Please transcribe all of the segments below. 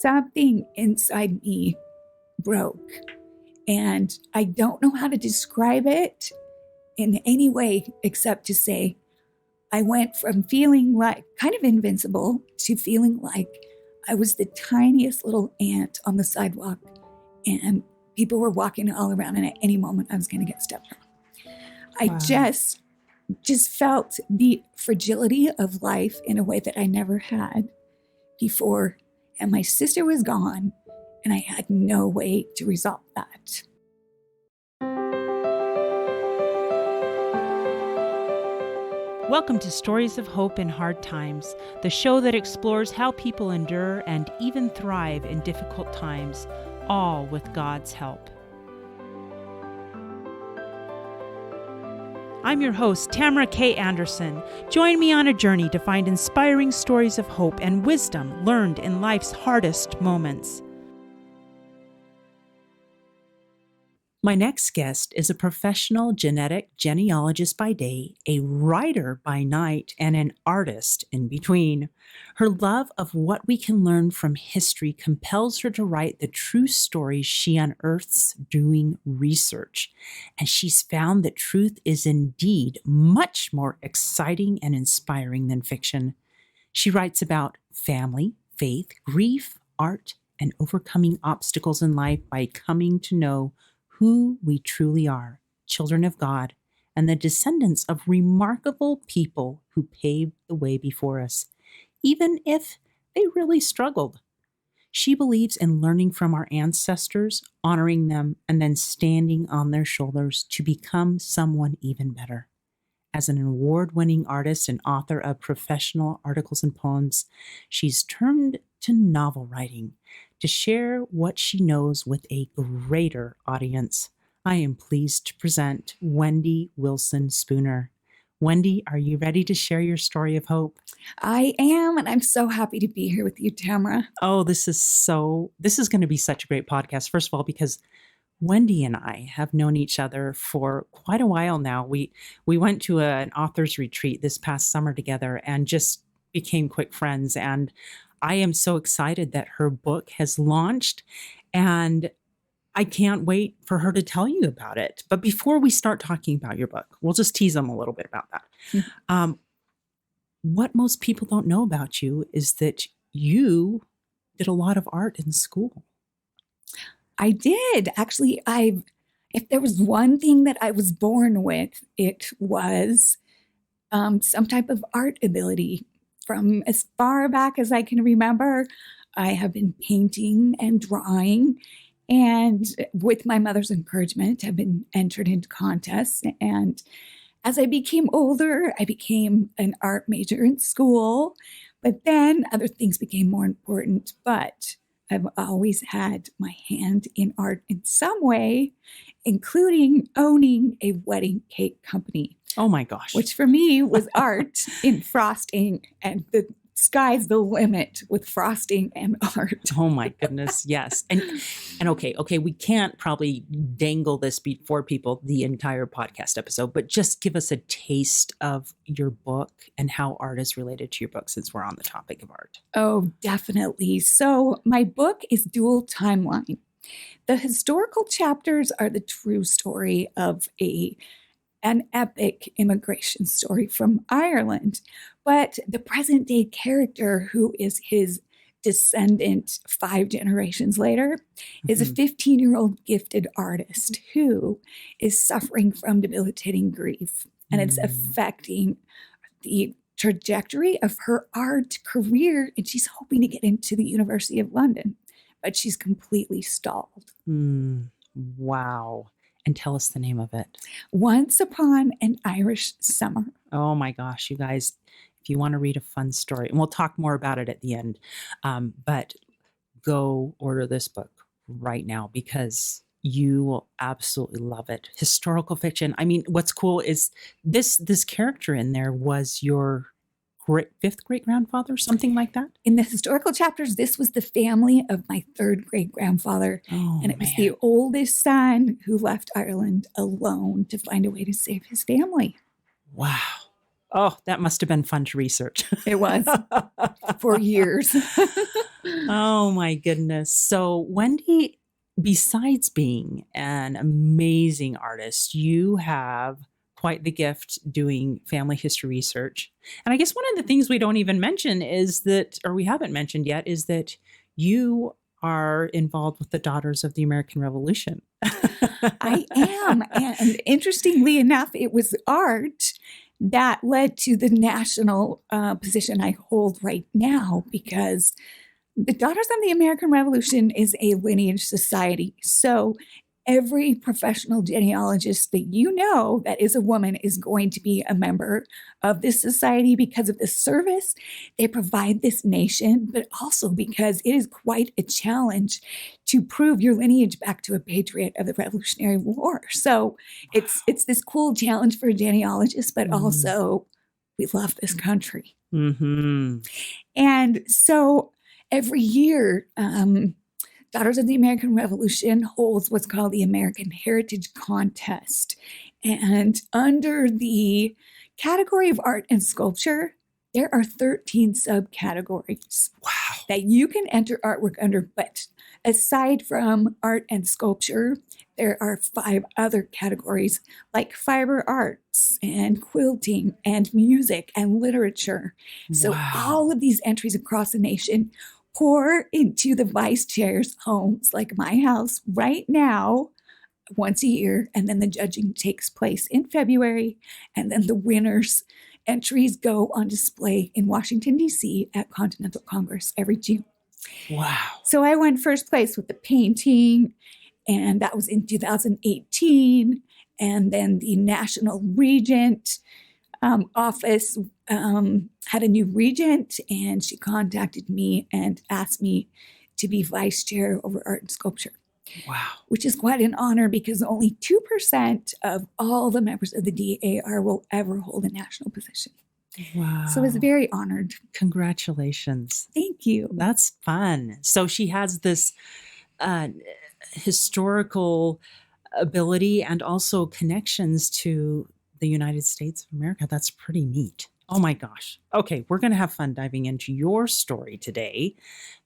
something inside me broke. And I don't know how to describe it in any way except to say I went from feeling like kind of invincible to feeling like I was the tiniest little ant on the sidewalk and people were walking all around and at any moment I was going to get stepped on. I just felt the fragility of life in a way that I never had before. And my sister was gone and I had no way to resolve that. Welcome to Stories of Hope in Hard Times, the show that explores how people endure and even thrive in difficult times, all with God's help. I'm your host, Tamara K. Anderson. Join me on a journey to find inspiring stories of hope and wisdom learned in life's hardest moments. My next guest is a professional genetic genealogist by day, a writer by night, and an artist in between. Her love of what we can learn from history compels her to write the true stories she unearths doing research. And she's found that truth is indeed much more exciting and inspiring than fiction. She writes about family, faith, grief, art, and overcoming obstacles in life by coming to know who we truly are, children of God, and the descendants of remarkable people who paved the way before us, even if they really struggled. She believes in learning from our ancestors, honoring them, and then standing on their shoulders to become someone even better. As an award-winning artist and author of professional articles and poems, she's turned to novel writing to share what she knows with a greater audience. I am pleased to present Wendy Wilson Spooner. Wendy, are you ready to share your story of hope? I am, and I'm so happy to be here with you, Tamara. Oh, this is going to be such a great podcast. First of all, because Wendy and I have known each other for quite a while now. We went to an author's retreat this past summer together and just became quick friends. And I am so excited that her book has launched, and I can't wait for her to tell you about it. But before we start talking about your book, we'll just tease them a little bit about that. Mm-hmm. What most people don't know about you is that you did a lot of art in school. I did. Actually, if there was one thing that I was born with, it was some type of art ability. From as far back as I can remember, I have been painting and drawing, and with my mother's encouragement, have been entered into contests. And as I became older, I became an art major in school, but then other things became more important. But I've always had my hand in art in some way, including owning a wedding cake company. Oh my gosh. Which for me was art in frosting, and the sky's the limit with frosting and art. Oh my goodness, yes. And okay, we can't probably dangle this before people the entire podcast episode, but just give us a taste of your book and how art is related to your book, since we're on the topic of art. Oh, definitely. So my book is dual timeline. The historical chapters are the true story of an epic immigration story from Ireland. But the present day character, who is his descendant 5 generations later, is a 15-year-old gifted artist who is suffering from debilitating grief. And it's affecting the trajectory of her art career. And she's hoping to get into the University of London, but she's completely stalled. Wow. And tell us the name of it. Once Upon an Irish Summer. Oh my gosh, you guys, if you want to read a fun story, and we'll talk more about it at the end, but go order this book right now because you will absolutely love it. Historical fiction. I mean, what's cool is this character in there was your fifth great grandfather, something like that? In the historical chapters, this was the family of my 3rd great grandfather. And it was the oldest son who left Ireland alone to find a way to save his family. Wow. Oh, that must have been fun to research. It was for years. Oh my goodness. So, Wendy, besides being an amazing artist, you have quite the gift doing family history research. And I guess one of the things we don't even mention is that, or we haven't mentioned yet, is that you are involved with the Daughters of the American Revolution. I am. And interestingly enough, it was art that led to the national position I hold right now, because the Daughters of the American Revolution is a lineage society. So every professional genealogist that you know that is a woman is going to be a member of this society because of the service they provide this nation, but also because it is quite a challenge to prove your lineage back to a patriot of the Revolutionary War. So it's this cool challenge for a genealogist, but also we love this country. Mm-hmm. And so every year, Daughters of the American Revolution holds what's called the American Heritage Contest. And under the category of art and sculpture, there are 13 subcategories that you can enter artwork under. But aside from art and sculpture, there are 5 other categories like fiber arts and quilting and music and literature. So all of these entries across the nation pour into the vice chairs' homes, like my house right now, once a year. And then the judging takes place in February. And then the winners' entries go on display in Washington, D.C. at Continental Congress every June. Wow. So I won first place with the painting, and that was in 2018. And then the National Regent office had a new regent, and she contacted me and asked me to be vice chair over art and sculpture. Wow. Which is quite an honor, because only 2% of all the members of the DAR will ever hold a national position. Wow. So I was very honored. Congratulations. Thank you. That's fun. So she has this historical ability and also connections to the United States of America. That's pretty neat. Oh my gosh. Okay, we're going to have fun diving into your story today,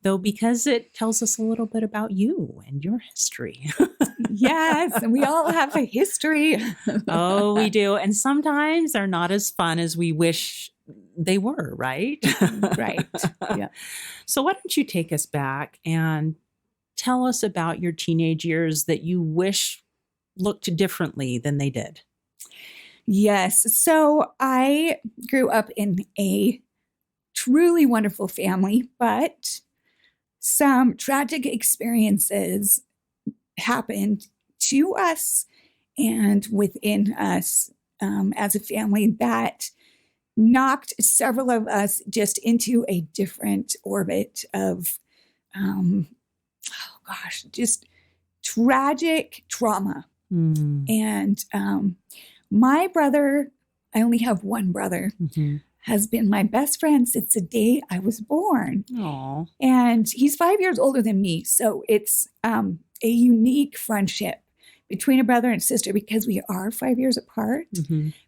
though, because it tells us a little bit about you and your history. Yes, and we all have a history. Oh, we do. And sometimes they're not as fun as we wish they were, right? Right. Yeah. So why don't you take us back and tell us about your teenage years that you wish looked differently than they did? Yes. So I grew up in a truly wonderful family, but some tragic experiences happened to us and within us as a family that knocked several of us just into a different orbit of, just tragic trauma. And my brother, I only have one brother, has been my best friend since the day I was born. Aww. And he's 5 years older than me. So it's a unique friendship between a brother and sister because we are 5 years apart.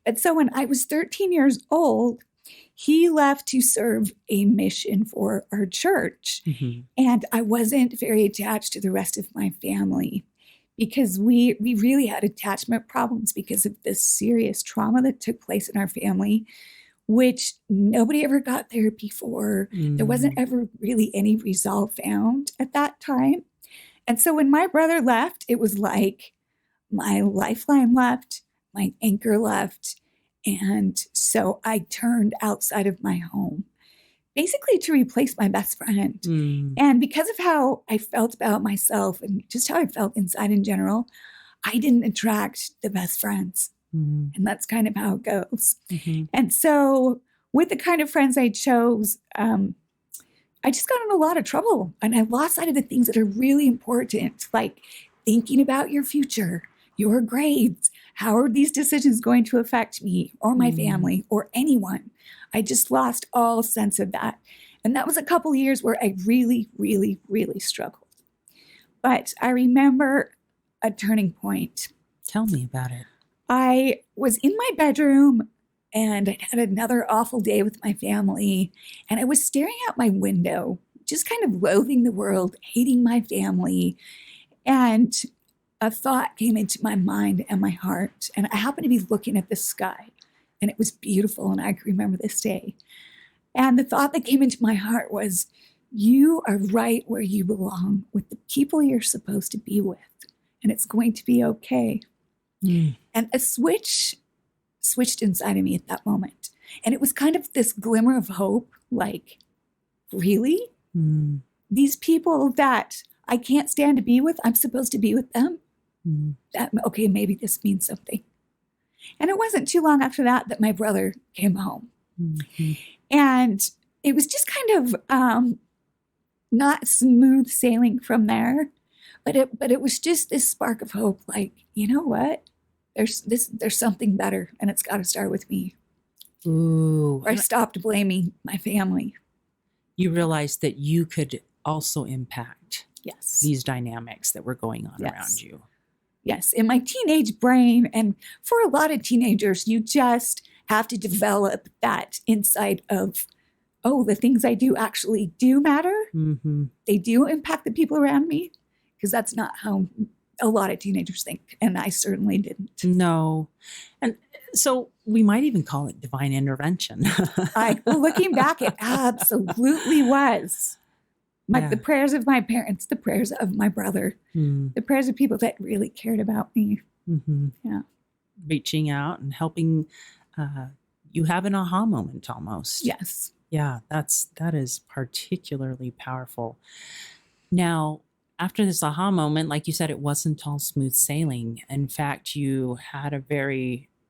But so when I was 13 years old, he left to serve a mission for our church. And I wasn't very attached to the rest of my family, because we really had attachment problems because of this serious trauma that took place in our family, which nobody ever got therapy for. There wasn't ever really any resolve found at that time. And so when my brother left, it was like my lifeline left, my anchor left. And so I turned outside of my home, basically to replace my best friend. And because of how I felt about myself and just how I felt inside in general, I didn't attract the best friends. And that's kind of how it goes. And so with the kind of friends I chose, I just got in a lot of trouble, and I lost sight of the things that are really important, like thinking about your future, your grades. How are these decisions going to affect me or my family or anyone? I just lost all sense of that. And that was a couple years where I really, really, really struggled. But I remember a turning point. Tell me about it. I was in my bedroom and I had another awful day with my family. And I was staring out my window just kind of loathing the world, hating my family. And a thought came into my mind and my heart. And I happened to be looking at the sky, and it was beautiful. And I can remember this day. And the thought that came into my heart was, you are right where you belong with the people you're supposed to be with, and it's going to be okay. And a switched inside of me at that moment. And it was kind of this glimmer of hope, like, really? These people that I can't stand to be with, I'm supposed to be with them? Okay, maybe this means something. And it wasn't too long after that my brother came home. And it was just kind of not smooth sailing from there, but it was just this spark of hope, like, you know what? There's something better, and it's got to start with me. Ooh. I stopped blaming my family. You realized that you could also impact Yes. these dynamics that were going on Yes. around you. Yes, in my teenage brain, and for a lot of teenagers, you just have to develop that insight of, oh, the things I do actually do matter. They do impact the people around me, because that's not how a lot of teenagers think, and I certainly didn't. No. And so we might even call it divine intervention. Looking back, it absolutely was. The prayers of my parents, the prayers of my brother, the prayers of people that really cared about me. Yeah. Reaching out and helping you have an aha moment almost. Yes. Yeah, that is particularly powerful. Now, after this aha moment, like you said, it wasn't all smooth sailing. In fact, you had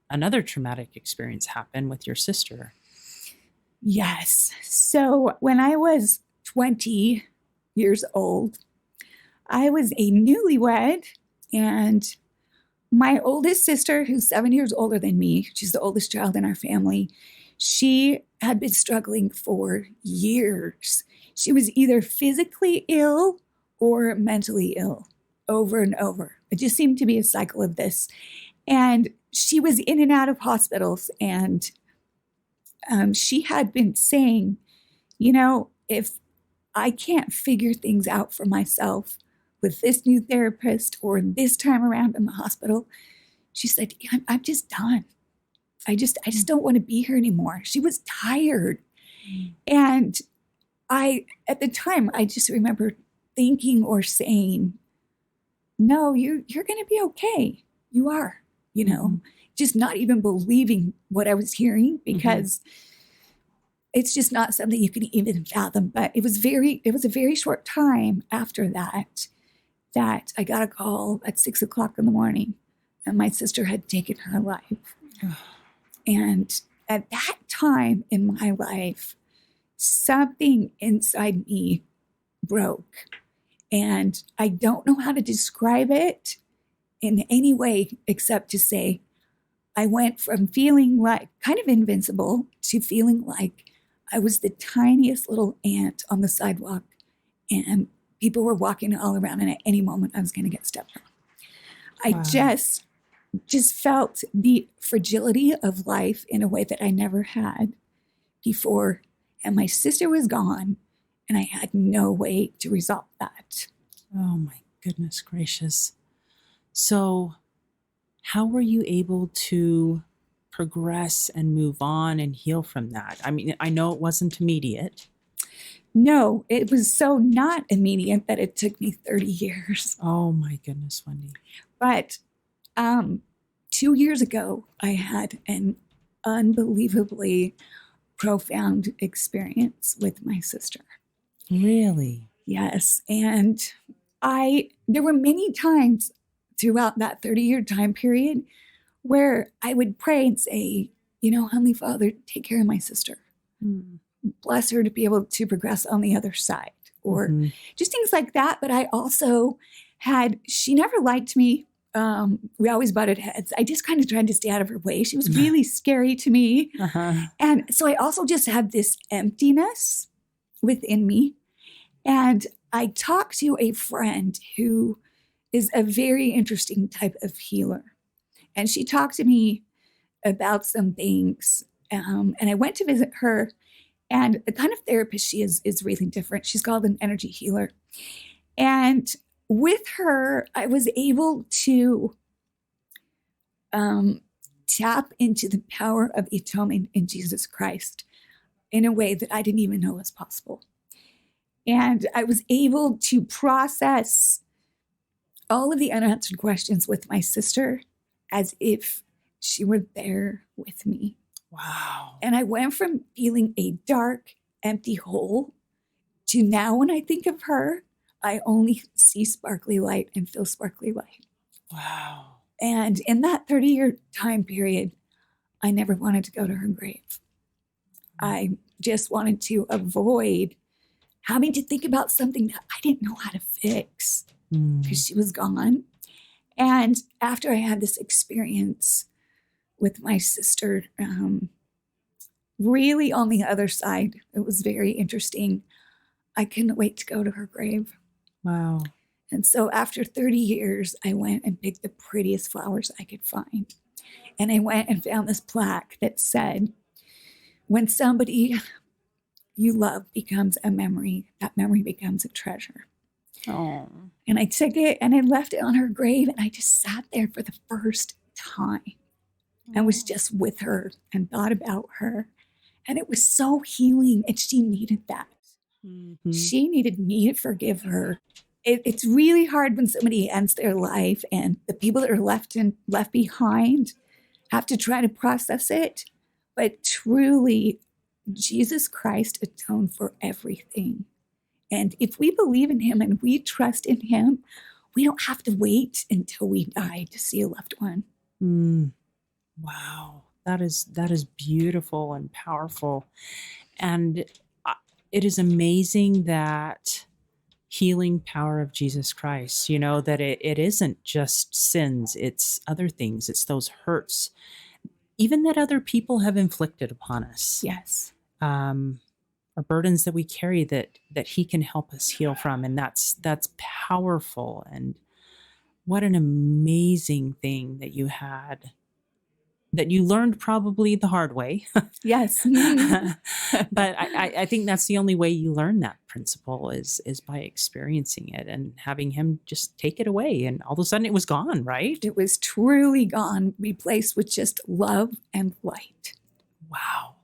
another traumatic experience happen with your sister. Yes. So when I was 20 years old, I was a newlywed, and my oldest sister, who's 7 years older than me, she's the oldest child in our family, she had been struggling for years. She was either physically ill or mentally ill over and over. It just seemed to be a cycle of this. And she was in and out of hospitals, and she had been saying, if I can't figure things out for myself with this new therapist or this time around in the hospital, she said, I'm just done. I just don't want to be here anymore. She was tired. And at the time, I just remember thinking or saying, no, you're going to be okay. You are, just not even believing what I was hearing, because it's just not something you can even fathom. But it was a very short time after that I got a call at 6:00 in the morning, and my sister had taken her life. And at that time in my life, something inside me broke. And I don't know how to describe it in any way except to say, I went from feeling like kind of invincible to feeling like I was the tiniest little ant on the sidewalk, and people were walking all around, and at any moment I was going to get stepped on. I just felt the fragility of life in a way that I never had before. And my sister was gone, and I had no way to resolve that. Oh my goodness gracious. So how were you able to progress and move on and heal from that? I mean, I know it wasn't immediate. No, it was so not immediate that it took me 30 years. Oh my goodness, Wendy. But 2 years ago, I had an unbelievably profound experience with my sister. Really? Yes. And there were many times throughout that 30-year time period where I would pray and say, Heavenly Father, take care of my sister. Bless her to be able to progress on the other side, or just things like that. But I also she never liked me. We always butted heads. I just kind of tried to stay out of her way. She was really scary to me. And so I also just had this emptiness within me. And I talked to a friend who is a very interesting type of healer. And she talked to me about some things. And I went to visit her, And the kind of therapist she is really different. She's called an energy healer. And with her, I was able to tap into the power of the atonement in Jesus Christ in a way that I didn't even know was possible. And I was able to process all of the unanswered questions with my sister as if she were there with me. Wow. And I went from feeling a dark, empty hole to now when I think of her, I only see sparkly light and feel sparkly light. Wow. And in that 30-year time period, I never wanted to go to her grave. I just wanted to avoid having to think about something that I didn't know how to fix because she was gone. And after I had this experience with my sister, really on the other side, it was very interesting. I couldn't wait to go to her grave. Wow. And so after 30 years, I went and picked the prettiest flowers I could find. And I went and found this plaque that said, when somebody you love becomes a memory, that memory becomes a treasure. Oh. And I took it and I left it on her grave, and I just sat there for the first time. I was just with her and thought about her. And it was so healing, and she needed that. Mm-hmm. She needed me to forgive her. It's really hard when somebody ends their life and the people that are left behind have to try to process it. But truly, Jesus Christ atoned for everything. And if we believe in him and we trust in him, we don't have to wait until we die to see a loved one. Wow. That is beautiful and powerful. And it is amazing that healing power of Jesus Christ, that it isn't just sins, it's other things, it's those hurts, even that other people have inflicted upon us. Yes. Or burdens that we carry that he can help us heal from. And that's powerful. And what an amazing thing that you had, that you learned probably the hard way. Yes. But I think that's the only way you learn that principle is by experiencing it and having him just take it away. And all of a sudden it was gone, right? It was truly gone, replaced with just love and light. Wow.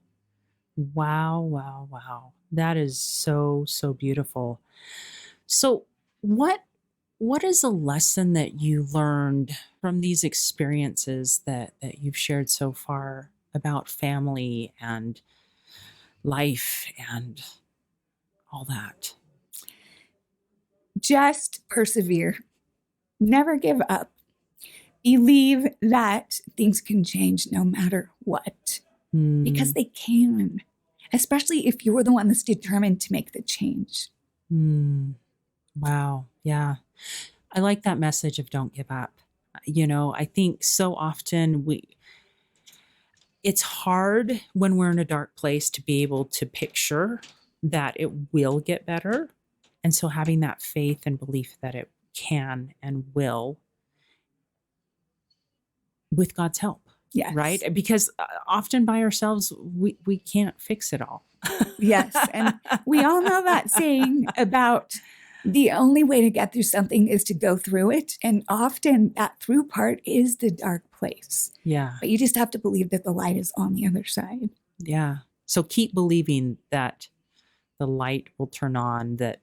Wow, wow, wow. That is so, so beautiful. So what is a lesson that you learned from these experiences that you've shared so far about family and life and all that? Just persevere. Never give up. Believe that things can change no matter what, because they can, especially if you're the one that's determined to make the change. Wow. Yeah. I like that message of don't give up. I think so often it's hard when we're in a dark place to be able to picture that it will get better. And so having that faith and belief that it can and will with God's help. Yes. Right? Because often by ourselves, we can't fix it all. Yes. And we all know that saying about the only way to get through something is to go through it. And often that through part is the dark place. Yeah. But you just have to believe that the light is on the other side. Yeah. So keep believing that the light will turn on, that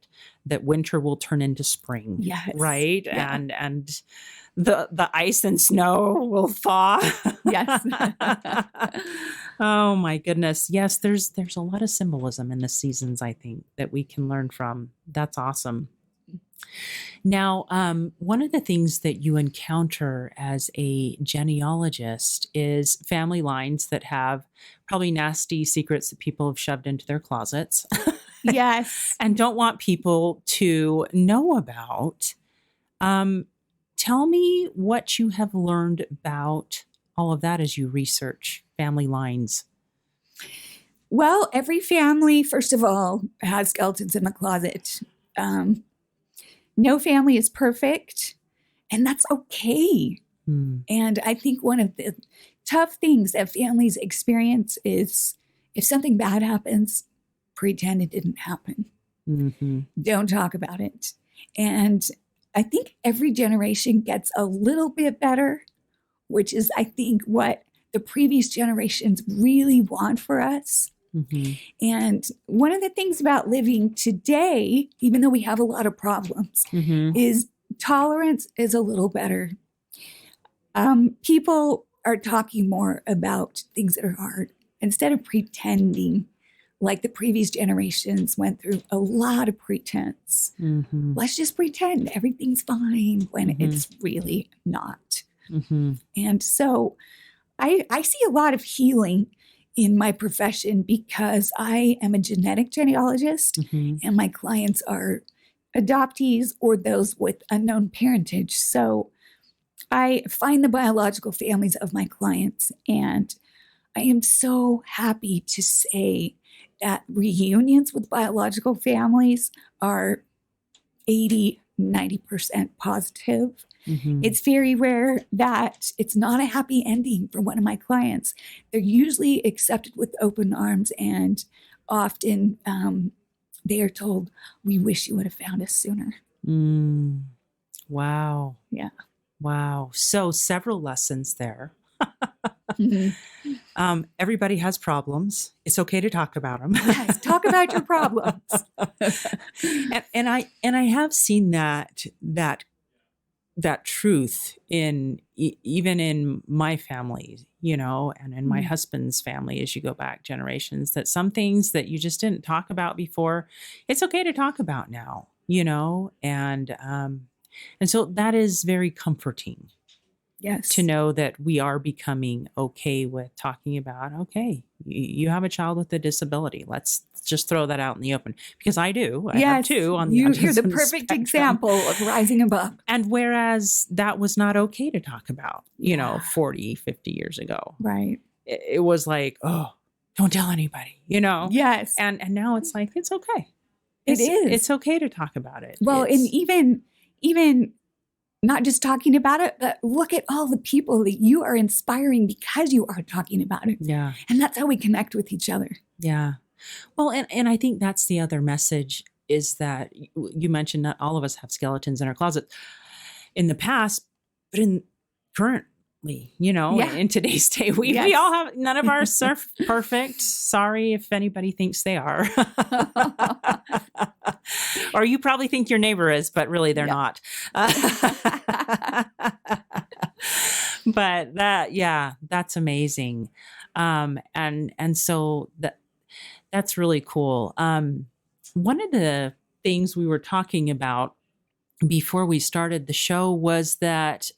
winter will turn into spring. Yes. Right? Yeah. And the ice and snow will thaw. Yes. Oh my goodness. Yes, there's a lot of symbolism in the seasons, I think, that we can learn from. That's awesome. Now, one of the things that you encounter as a genealogist is family lines that have probably nasty secrets that people have shoved into their closets. Yes. And don't want people to know about. Tell me what you have learned about all of that as you research family lines. Well, every family, first of all, has skeletons in the closet. No family is perfect, and that's okay. And I think one of the tough things that families experience is if something bad happens, pretend it didn't happen. Mm-hmm. Don't talk about it. And I think every generation gets a little bit better, which is, I think, what the previous generations really want for us. Mm-hmm. And one of the things about living today, even though we have a lot of problems, Mm-hmm. is tolerance is a little better. People are talking more about things that are hard instead of pretending like the previous generations went through a lot of pretense. Mm-hmm. Let's just pretend everything's fine when Mm-hmm. it's really not. Mm-hmm. And so I see a lot of healing in my profession because I am a genetic genealogist Mm-hmm. and my clients are adoptees or those with unknown parentage. So I find the biological families of my clients, and I am so happy to say that reunions with biological families are 80, 90% positive. Mm-hmm. It's very rare that it's not a happy ending for one of my clients. They're usually accepted with open arms, and often they are told, "We wish you would have found us sooner." Wow. Yeah. Wow. So several lessons there. Mm-hmm. Everybody has problems. It's okay to talk about them. Yes, talk about your problems. and I have seen that truth in even in my family, and in my husband's family, as you go back generations, that some things that you just didn't talk about before, it's okay to talk about now, and so that is very comforting. Yes. To know that we are becoming okay with talking about, okay, you have a child with a disability. Let's just throw that out in the open, because I do. I have two on the you're the autism perfect spectrum. example of rising above. And whereas that was not okay to talk about, 40, 50 years ago. Right. It was like, oh, don't tell anybody, Yes. And now it's like, it's okay. It is. It's okay to talk about it. Well, and even not just talking about it, but look at all the people that you are inspiring because you are talking about it. Yeah. And that's how we connect with each other. Yeah. Well, and I think that's the other message, is that you mentioned not all of us have skeletons in our closet in the past, but currently, in today's day, we all have, none of ours are perfect. Sorry if anybody thinks they are. Or you probably think your neighbor is, but really they're not. But that's amazing. And so that's really cool. One of the things we were talking about before we started the show was that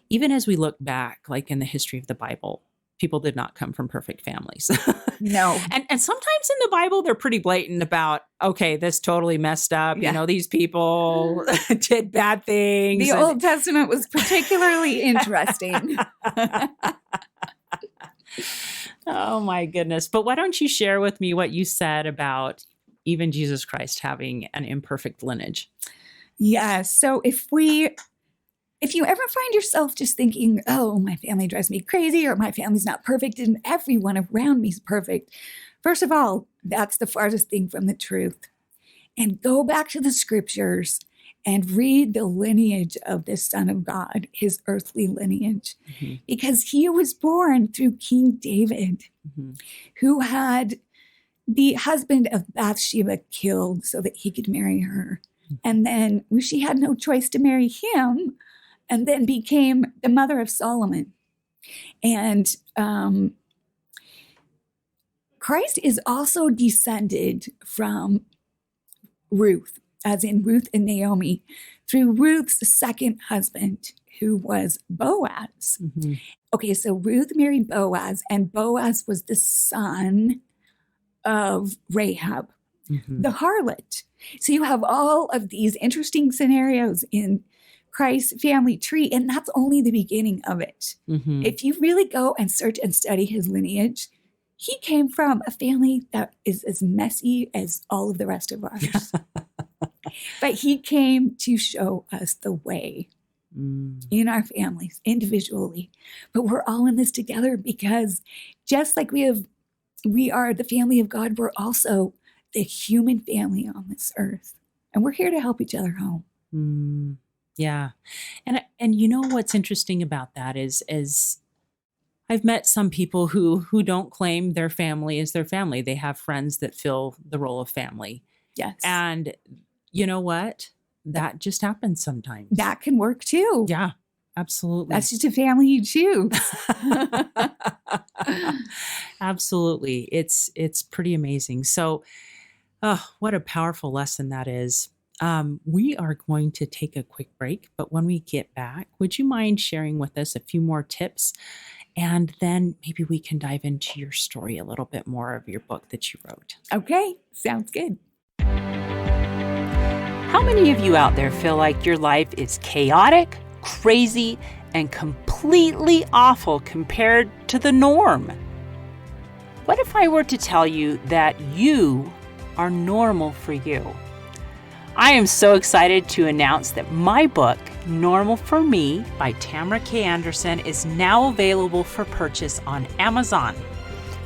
even as we look back, like in the history of the Bible, people did not come from perfect families. No. And sometimes in the Bible, they're pretty blatant about, okay, this totally messed up. Yeah. These people did bad things. The Old Testament was particularly interesting. Oh my goodness. But why don't you share with me what you said about even Jesus Christ having an imperfect lineage? Yeah. So if you ever find yourself just thinking, oh, my family drives me crazy, or my family's not perfect and everyone around me is perfect, first of all, that's the farthest thing from the truth. And go back to the scriptures and read the lineage of the Son of God, his earthly lineage, because he was born through King David, who had the husband of Bathsheba killed so that he could marry her. And then she had no choice to marry him, and then became the mother of Solomon. And Christ is also descended from Ruth, as in Ruth and Naomi, through Ruth's second husband, who was Boaz. Okay, so Ruth married Boaz, and Boaz was the son of Rahab, the harlot. So you have all of these interesting scenarios in Christ's family tree, and that's only the beginning of it. If you really go and search and study his lineage, he came from a family that is as messy as all of the rest of ours. But he came to show us the way in our families, individually. But we're all in this together, because just like we have we are the family of God. We're also the human family on this earth. And we're here to help each other home. Yeah. And you know what's interesting about that is I've met some people who don't claim their family is their family. They have friends that fill the role of family. Yes. And you know what? That just happens sometimes. That can work too. Yeah, absolutely. That's just a family you choose. Absolutely. It's pretty amazing. So, what a powerful lesson that is. We are going to take a quick break, but when we get back, would you mind sharing with us a few more tips? And then maybe we can dive into your story a little bit more of your book that you wrote. Okay, sounds good. How many of you out there feel like your life is chaotic, crazy, and completely awful compared to the norm? What if I were to tell you that you are normal for you? I am so excited to announce that my book, Normal for Me by Tamara K. Anderson, is now available for purchase on Amazon.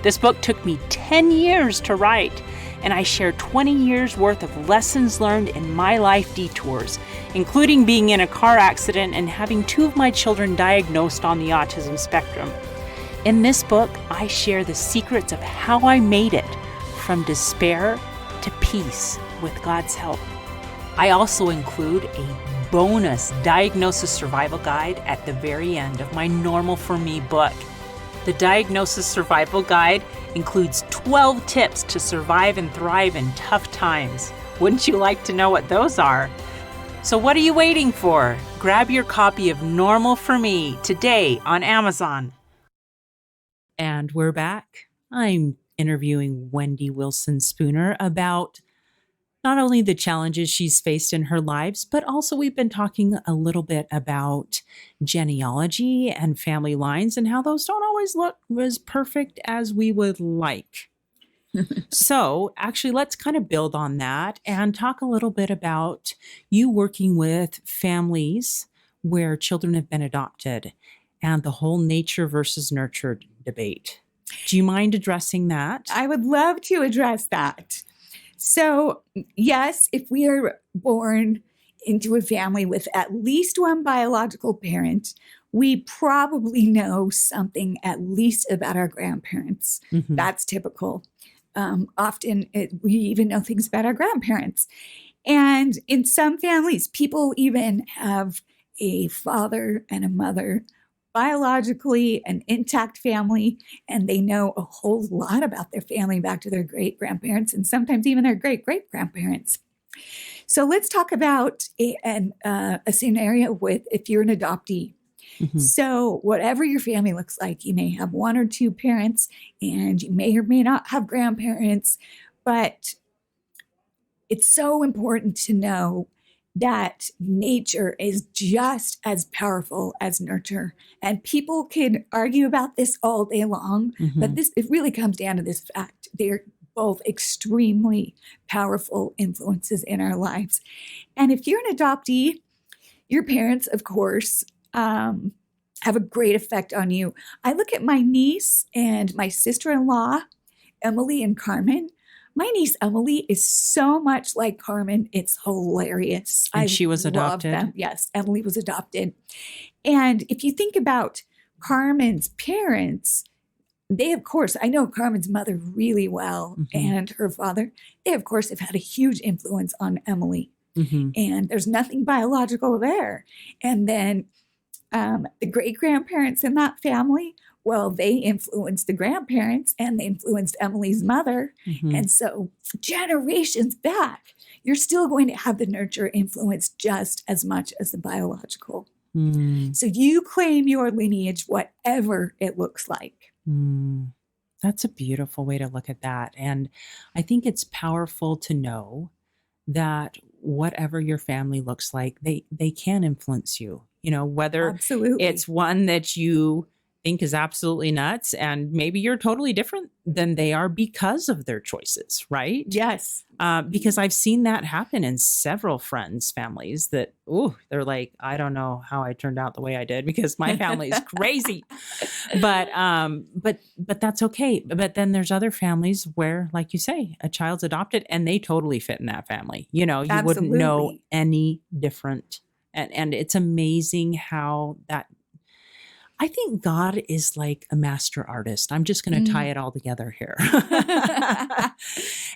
This book took me 10 years to write, and I share 20 years worth of lessons learned in my life detours, including being in a car accident and having 2 of my children diagnosed on the autism spectrum. In this book, I share the secrets of how I made it from despair to peace with God's help. I also include a bonus diagnosis survival guide at the very end of my Normal for Me book. The diagnosis survival guide includes 12 tips to survive and thrive in tough times. Wouldn't you like to know what those are? So what are you waiting for? Grab your copy of Normal for Me today on Amazon. And we're back. I'm interviewing Wendy Wilson Spooner about not only the challenges she's faced in her lives, but also we've been talking a little bit about genealogy and family lines and how those don't always look as perfect as we would like. So actually, let's kind of build on that and talk a little bit about you working with families where children have been adopted and the whole nature versus nurture debate. Do you mind addressing that? I would love to address that. So, yes, if we are born into a family with at least one biological parent, we probably know something at least about our grandparents. Mm-hmm. That's typical. Often we even know things about our grandparents. And in some families, people even have a father and a mother, biologically an intact family, and they know a whole lot about their family back to their great-grandparents and sometimes even their great-great-grandparents. So let's talk about a scenario with if you're an adoptee. Mm-hmm. So whatever your family looks like, you may have 1 or 2 parents and you may or may not have grandparents, but it's so important to know that nature is just as powerful as nurture. And people can argue about this all day long, mm-hmm. but it really comes down to this fact. They're both extremely powerful influences in our lives. And if you're an adoptee, your parents, of course, have a great effect on you. I look at my niece and my sister-in-law, Emily and Carmen. My niece Emily is so much like Carmen. It's hilarious. And she was adopted? Them. Yes, Emily was adopted. And if you think about Carmen's parents, they, of course, I know Carmen's mother really well, mm-hmm. and her father. They, of course, have had a huge influence on Emily. Mm-hmm. And there's nothing biological there. And then the great-grandparents in that family, well, they influenced the grandparents and they influenced Emily's mother. Mm-hmm. And so generations back, you're still going to have the nurture influence just as much as the biological. Mm. So you claim your lineage, whatever it looks like. Mm. That's a beautiful way to look at that. And I think it's powerful to know that whatever your family looks like, they can influence you, you know, whether Absolutely. It's one that you think is absolutely nuts. And maybe you're totally different than they are because of their choices, right? Yes. Because I've seen that happen in several friends' families that, they're like, I don't know how I turned out the way I did because my family is crazy. But that's okay. But then there's other families where, like you say, a child's adopted and they totally fit in that family. You know, you wouldn't know any different. And it's amazing how that, I think God is like a master artist. I'm just going to tie it all together here.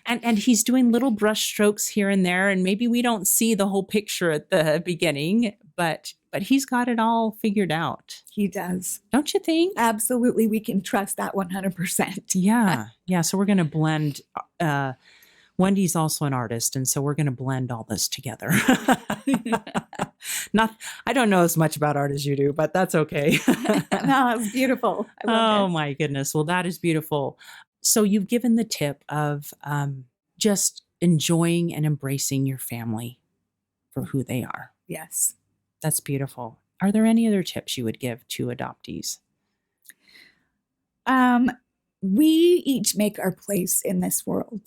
and he's doing little brush strokes here and there. And maybe we don't see the whole picture at the beginning, but he's got it all figured out. He does. Don't you think? Absolutely. We can trust that 100%. Yeah. Yeah. So we're going to blend, Wendy's also an artist, and so we're going to blend all this together. I don't know as much about art as you do, but that's okay. No, it's beautiful. I love it. My goodness. Well, that is beautiful. So you've given the tip of just enjoying and embracing your family for who they are. Yes. That's beautiful. Are there any other tips you would give to adoptees? We each make our place in this world.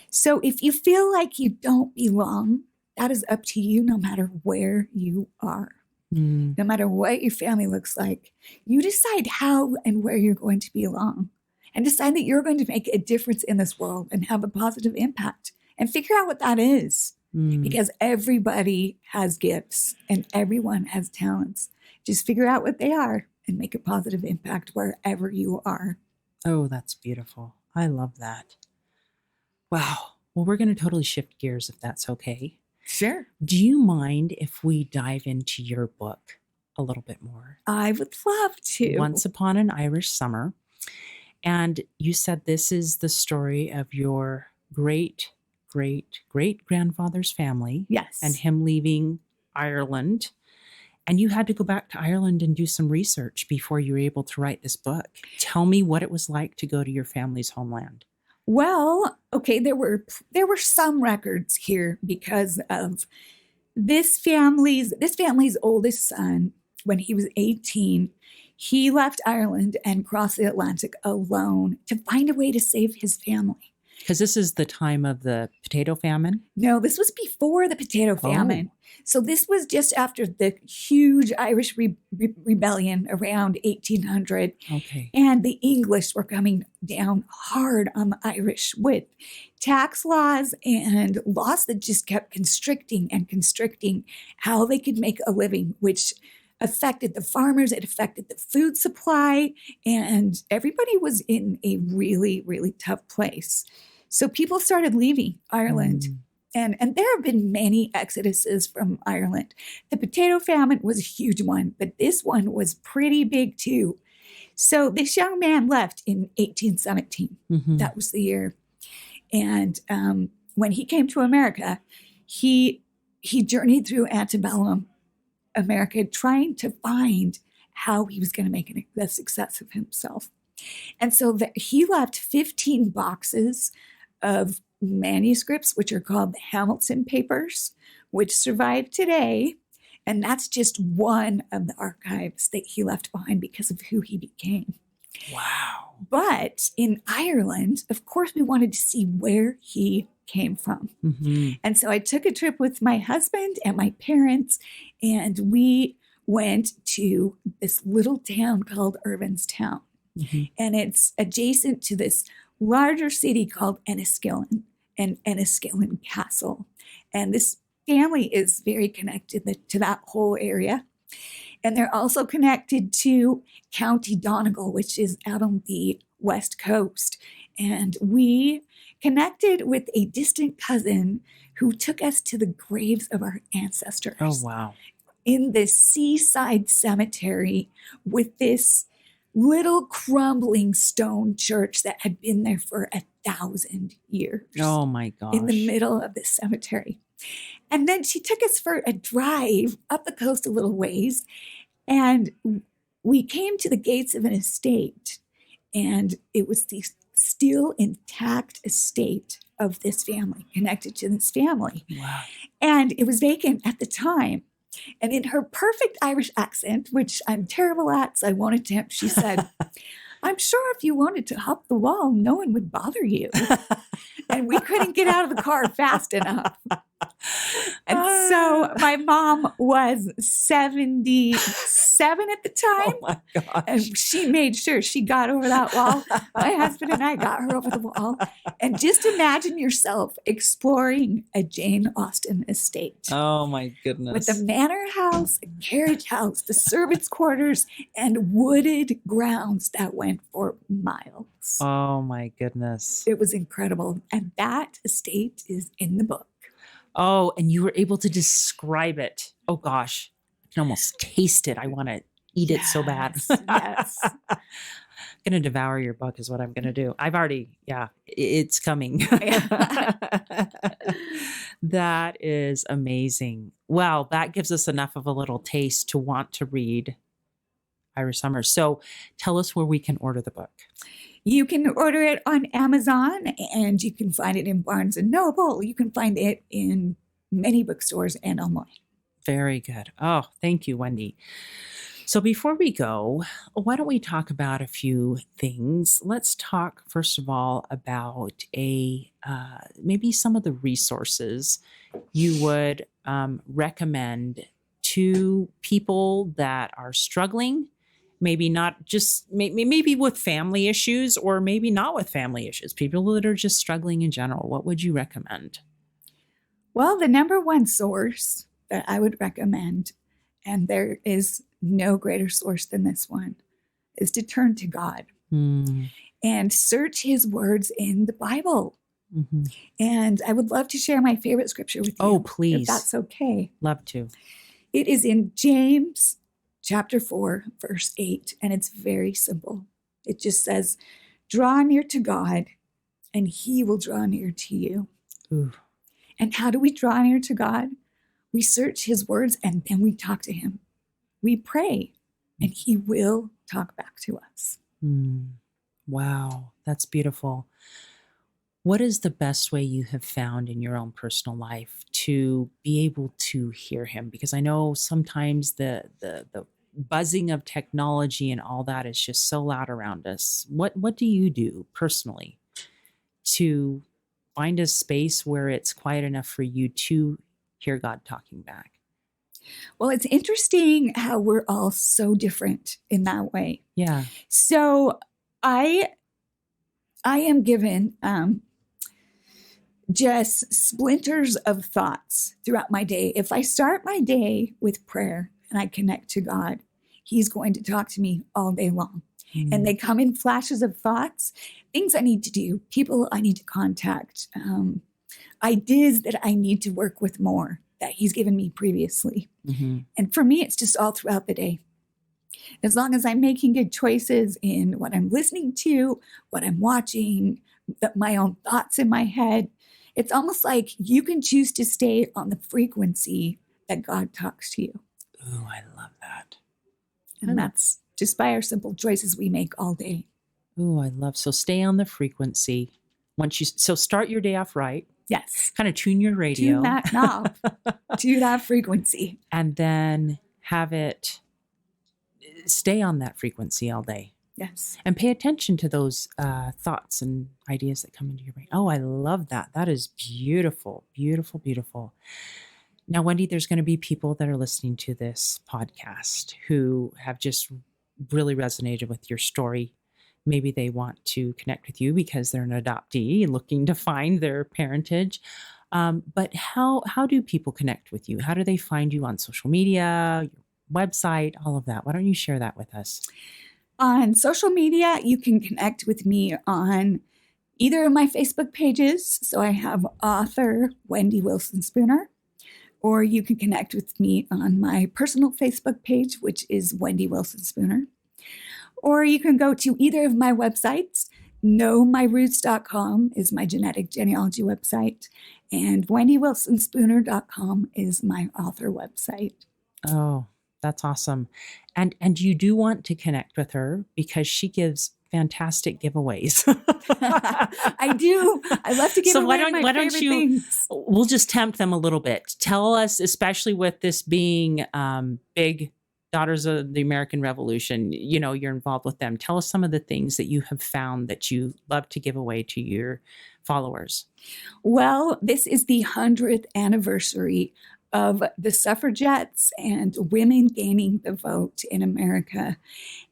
So if you feel like you don't belong, that is up to you no matter where you are. No matter what your family looks like. You decide how and where you're going to belong and decide that you're going to make a difference in this world and have a positive impact and figure out what that is. Because everybody has gifts and everyone has talents. Just figure out what they are and make a positive impact wherever you are. Oh, that's beautiful. I love that. Wow. Well, we're going to totally shift gears if that's okay. Sure. Do you mind if we dive into your book a little bit more? I would love to. Once Upon an Irish Summer. And you said this is the story of your great-great-great-grandfather's family. Yes. And him leaving Ireland. And you had to go back to Ireland and do some research before you were able to write this book. Tell me what it was like to go to your family's homeland. Well, okay, there were some records here because of this family's oldest son. When he was 18, he left Ireland and crossed the Atlantic alone to find a way to save his family. Because this is the time of the potato famine? No, this was before the potato famine. So this was just after the huge Irish rebellion around 1800. Okay. And the English were coming down hard on the Irish with tax laws and laws that just kept constricting how they could make a living, which affected the farmers, it affected the food supply, and everybody was in a really, really tough place. So people started leaving Ireland. And there have been many exoduses from Ireland. The potato famine was a huge one, but this one was pretty big too. So this young man left in 1817. That was the year. And when he came to America, he journeyed through antebellum America trying to find how he was going to make a success of himself. And so he left 15 boxes of manuscripts, which are called the Hamilton Papers, which survive today. And that's just one of the archives that he left behind because of who he became. Wow. But in Ireland, of course, we wanted to see where he came from. And so I took a trip with my husband and my parents, and we went to this little town called Irvinstown. And it's adjacent to this larger city called Enniskillen and Enniskillen Castle. And this family is very connected to that whole area. And they're also connected to County Donegal, which is out on the west coast. And we connected with a distant cousin who took us to the graves of our ancestors. Oh, wow. In this seaside cemetery with this little crumbling stone church that had been there for 1,000 years. Oh, my gosh. In the middle of this cemetery. And then she took us for a drive up the coast a little ways, and we came to the gates of an estate, and it was the still intact estate of this family, connected to this family. Wow. And it was vacant at the time. And in her perfect Irish accent, which I'm terrible at, so I won't attempt, she said, I'm sure if you wanted to hop the wall, no one would bother you. And we couldn't get out of the car fast enough. And so my mom was 77 at the time. Oh my gosh. And she made sure she got over that wall. My husband and I got her over the wall. And just imagine yourself exploring a Jane Austen estate. Oh my goodness. With the manor house, a carriage house, the servants' quarters, and wooded grounds that went for miles. Oh my goodness. It was incredible. And that estate is in the book. Oh, and you were able to describe it. Oh gosh, I can almost taste it. I want to eat it so bad. Yes. I'm going to devour your book is what I'm going to do. I've already, it's coming. That is amazing. Well, that gives us enough of a little taste to want to read Irish Summer. So tell us where we can order the book. You can order it on Amazon, and you can find it in Barnes & Noble. You can find it in many bookstores and online. Very good. Oh, thank you, Wendy. So before we go, why don't we talk about a few things? Let's talk, first of all, about maybe some of the resources you would recommend to people that are struggling. Maybe not just, maybe with family issues or maybe not with family issues, people that are just struggling in general. What would you recommend? Well, the number one source that I would recommend, and there is no greater source than this one, is to turn to God and search his words in the Bible. Mm-hmm. And I would love to share my favorite scripture with you. Oh, please. If that's okay. Love to. It is in James chapter 4, verse 8, and it's very simple. It just says, draw near to God, and he will draw near to you. Ooh. And how do we draw near to God? We search his words, and then we talk to him. We pray, and he will talk back to us. Wow, that's beautiful. What is the best way you have found in your own personal life to be able to hear him? Because I know sometimes the buzzing of technology and all that is just so loud around us. What do you do personally to find a space where it's quiet enough for you to hear God talking back? Well, it's interesting how we're all so different in that way. Yeah. So I am given just splinters of thoughts throughout my day. If I start my day with prayer and I connect to God, he's going to talk to me all day long. And they come in flashes of thoughts, things I need to do, people I need to contact, ideas that I need to work with more that he's given me previously. Mm-hmm. And for me, it's just all throughout the day. As long as I'm making good choices in what I'm listening to, what I'm watching, my own thoughts in my head, it's almost like you can choose to stay on the frequency that God talks to you. Ooh, I love that. And that's just by our simple choices we make all day. Ooh, I love. So stay on the frequency. So start your day off right. Yes. Kind of tune your radio. Tune that knob to that frequency. And then have it stay on that frequency all day. Yes. And pay attention to those thoughts and ideas that come into your brain. Oh, I love that. That is beautiful, beautiful, beautiful. Now, Wendy, there's going to be people that are listening to this podcast who have just really resonated with your story. Maybe they want to connect with you because they're an adoptee looking to find their parentage. But how do people connect with you? How do they find you on social media, your website, all of that? Why don't you share that with us? On social media, you can connect with me on either of my Facebook pages. So I have author Wendy Wilson Spooner, or you can connect with me on my personal Facebook page, which is Wendy Wilson Spooner. Or you can go to either of my websites. KnowMyRoots.com is my genetic genealogy website, and WendyWilsonSpooner.com is my author website. Oh, that's awesome. And you do want to connect with her because she gives fantastic giveaways. I do. I love to give So away why my don't favorite you, things. we'll just tempt them a little bit. Tell us, especially with this being big Daughters of the American Revolution, you're involved with them. Tell us some of the things that you have found that you love to give away to your followers. Well, this is the 100th anniversary of the suffragettes and women gaining the vote in America.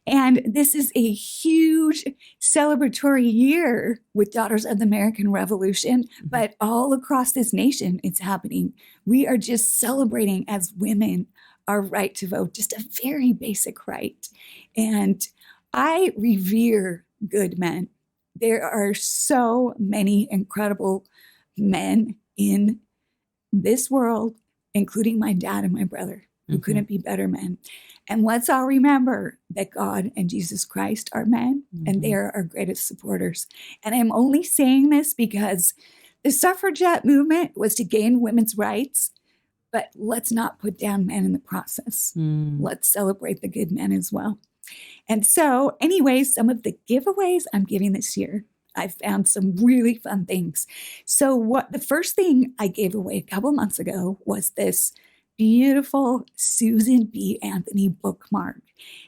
And this is a huge celebratory year with Daughters of the American Revolution, but all across this nation, it's happening. We are just celebrating as women our right to vote, just a very basic right. And I revere good men. There are so many incredible men in this world, including my dad and my brother, who couldn't be better men. And let's all remember that God and Jesus Christ are men, and they are our greatest supporters. And I'm only saying this because the suffragette movement was to gain women's rights, but let's not put down men in the process. Let's celebrate the good men as well. And so, anyways, some of the giveaways I'm giving this year, I found some really fun things. So the first thing I gave away a couple months ago was this beautiful Susan B. Anthony bookmark.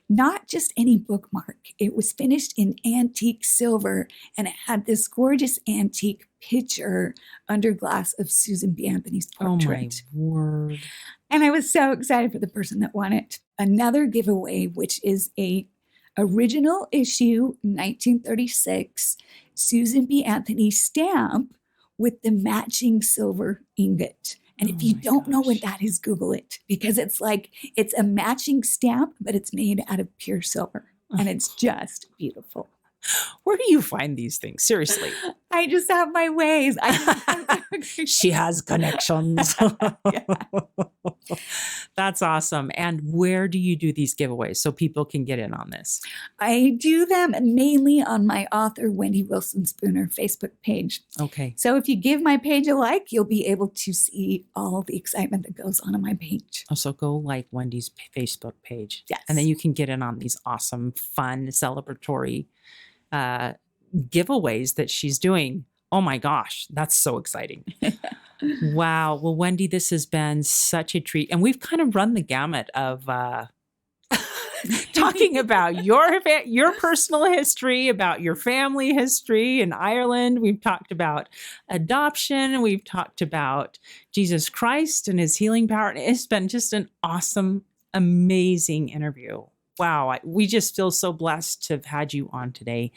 Not just any bookmark. It was finished in antique silver, and it had this gorgeous antique picture under glass of Susan B. Anthony's portrait. Oh my word. And I was so excited for the person that won it. Another giveaway, which is a original issue 1936 Susan B. Anthony stamp with the matching silver ingot. And if you don't know what that is, Google it, because it's a matching stamp, but it's made out of pure silver. And it's just beautiful. Where do you find these things? Seriously. I just have my ways. She has connections. That's awesome. And where do you do these giveaways so people can get in on this? I do them mainly on my author, Wendy Wilson Spooner, Facebook page. Okay. So if you give my page a like, you'll be able to see all the excitement that goes on my page. So go like Wendy's Facebook page. Yes. And then you can get in on these awesome, fun, celebratory giveaways that she's doing. Oh my gosh, that's so exciting. Wow. Well, Wendy, this has been such a treat. And we've kind of run the gamut of talking about your personal history, about your family history in Ireland. We've talked about adoption. We've talked about Jesus Christ and his healing power. It's been just an awesome, amazing interview. Wow. We just feel so blessed to have had you on today.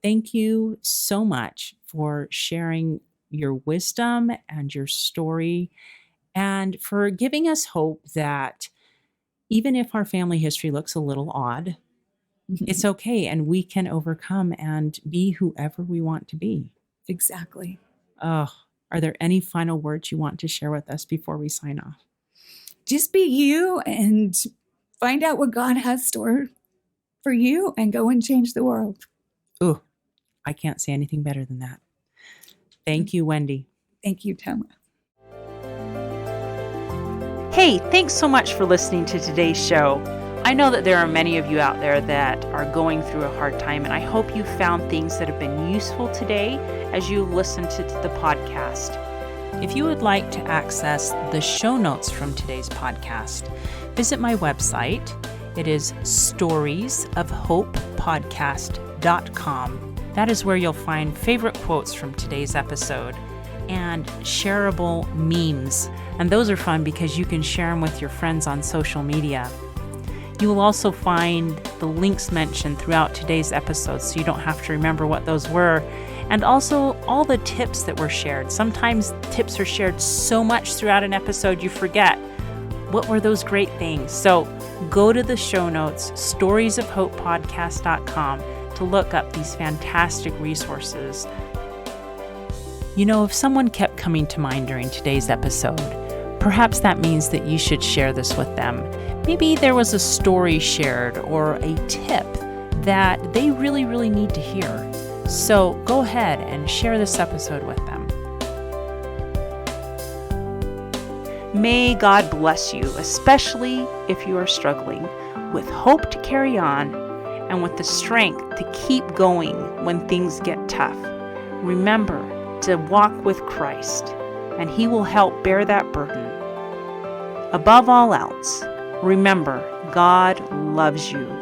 Thank you so much for sharing your wisdom and your story, and for giving us hope that even if our family history looks a little odd, it's okay, and we can overcome and be whoever we want to be. Exactly. Oh, are there any final words you want to share with us before we sign off? Just be you and find out what God has stored for you and go and change the world. Ooh, I can't say anything better than that. Thank you, Wendy. Thank you, Toma. Hey, thanks so much for listening to today's show. I know that there are many of you out there that are going through a hard time, and I hope you found things that have been useful today as you listen to the podcast. If you would like to access the show notes from today's podcast, visit my website. It is storiesofhopepodcast.com. That is where you'll find favorite quotes from today's episode and shareable memes. And those are fun because you can share them with your friends on social media. You will also find the links mentioned throughout today's episode, so you don't have to remember what those were. And also all the tips that were shared. Sometimes tips are shared so much throughout an episode you forget. What were those great things? So go to the show notes, storiesofhopepodcast.com, to look up these fantastic resources. You know, if someone kept coming to mind during today's episode, perhaps that means that you should share this with them. Maybe there was a story shared or a tip that they really, really need to hear. So go ahead and share this episode with them. May God bless you, especially if you are struggling with hope to carry on and with the strength to keep going when things get tough. Remember to walk with Christ, and He will help bear that burden. Above all else, remember, God loves you.